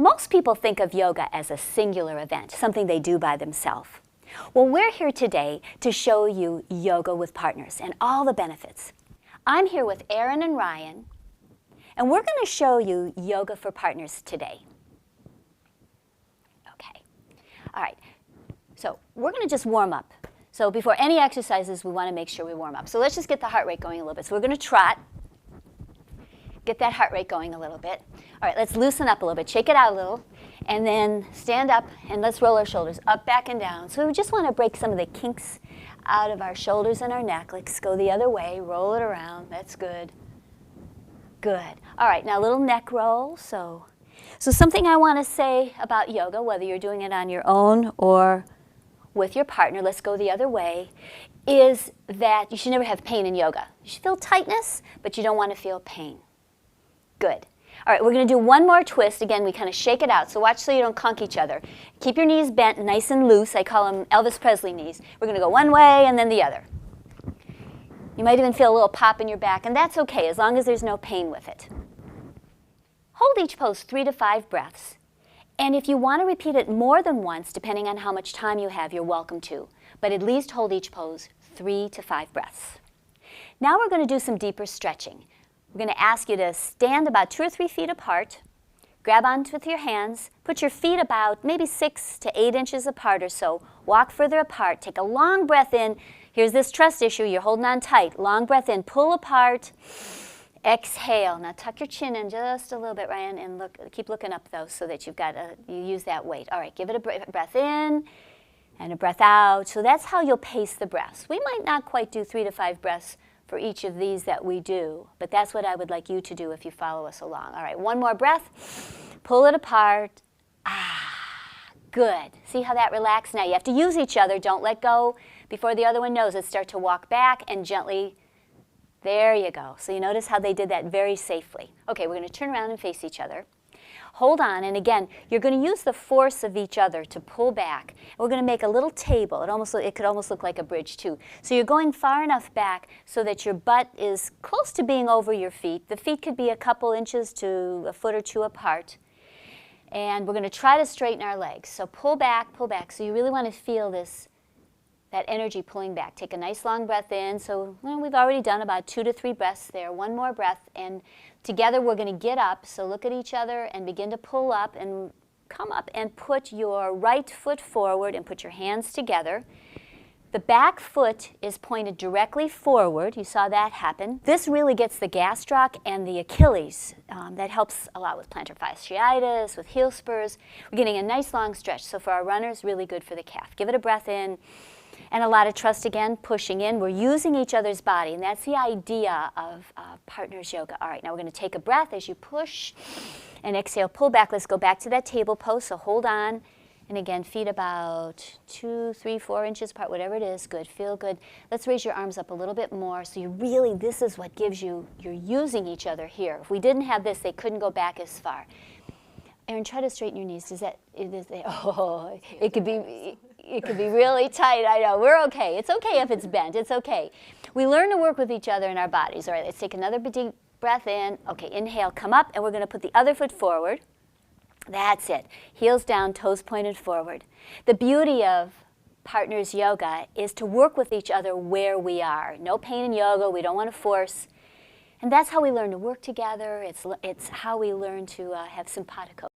Most people think of yoga as a singular event, something they do by themselves. Well, we're here today to show you yoga with partners and all the benefits. I'm here with Aaron and Ryan, and we're going to show you yoga for partners today. Okay. All right. So we're going to just warm up. So before any exercises, we want to make sure we warm up. So let's just get the heart rate going a little bit. So we're going to trot. Get that heart rate going a little bit. All right, let's loosen up a little bit. Shake it out a little. And then stand up and let's roll our shoulders up, back, and down. So we just want to break some of the kinks out of our shoulders and our neck. Let's go the other way. Roll it around. That's good. Good. All right, now a little neck roll. So something I want to say about yoga, whether you're doing it on your own or with your partner, let's go the other way, is that you should never have pain in yoga. You should feel tightness, but you don't want to feel pain. Good. All right, we're going to do one more twist. Again, we kind of shake it out. So watch so you don't conk each other. Keep your knees bent nice and loose. I call them Elvis Presley knees. We're going to go one way and then the other. You might even feel a little pop in your back, and that's okay as long as there's no pain with it. Hold each pose 3 to 5 breaths. And if you want to repeat it more than once, depending on how much time you have, you're welcome to. But at least hold each pose 3 to 5 breaths. Now we're going to do some deeper stretching. We're going to ask you to stand about 2 or 3 feet apart, grab onto with your hands, put your feet about maybe 6 to 8 inches apart or so, walk further apart, take a long breath in. Here's this trust issue, you're holding on tight. Long breath in, pull apart, exhale. Now tuck your chin in just a little bit, Ryan, and keep looking up though so that you use that weight. All right, give it a breath in and a breath out. So that's how you'll pace the breaths. We might not quite do 3 to 5 breaths for each of these that we do, but that's what I would like you to do if you follow us along. All right, one more breath. Pull it apart. Good. See how that relaxed? Now you have to use each other. Don't let go before the other one knows it. Start to walk back and gently. There you go. So you notice how they did that very safely. Okay, we're going to turn around and face each other. Hold on, and again, you're going to use the force of each other to pull back. We're going to make a little table. It could almost look like a bridge too. So you're going far enough back so that your butt is close to being over your feet. The feet could be a couple inches to a foot or two apart. And we're going to try to straighten our legs. So pull back, pull back. So you really want to feel that energy pulling back. Take a nice long breath in. So we've already done about 2 to 3 breaths there. One more breath, and together we're going to get up. So look at each other and begin to pull up and come up and put your right foot forward and put your hands together. The back foot is pointed directly forward. You saw that happen. This really gets the gastroc and the Achilles. That helps a lot with plantar fasciitis, with heel spurs. We're getting a nice long stretch. So for our runners, really good for the calf. Give it a breath in. And a lot of trust again, pushing in. We're using each other's body, and that's the idea of partners yoga. All right, now we're going to take a breath as you push and exhale, pull back. Let's go back to that table pose, so hold on. And again, feet about 2, 3, 4 inches apart, whatever it is. Good, feel good. Let's raise your arms up a little bit more. So this is what gives you're using each other here. If we didn't have this, they couldn't go back as far. Aaron, try to straighten your knees. It could be really tight. I know. We're okay. It's okay if it's bent. It's okay. We learn to work with each other in our bodies. All right, let's take another deep breath in. Okay, inhale, come up, and we're going to put the other foot forward. That's it. Heels down, toes pointed forward. The beauty of partners yoga is to work with each other where we are. No pain in yoga. We don't want to force. And that's how we learn to work together. It's how we learn to have simpatico.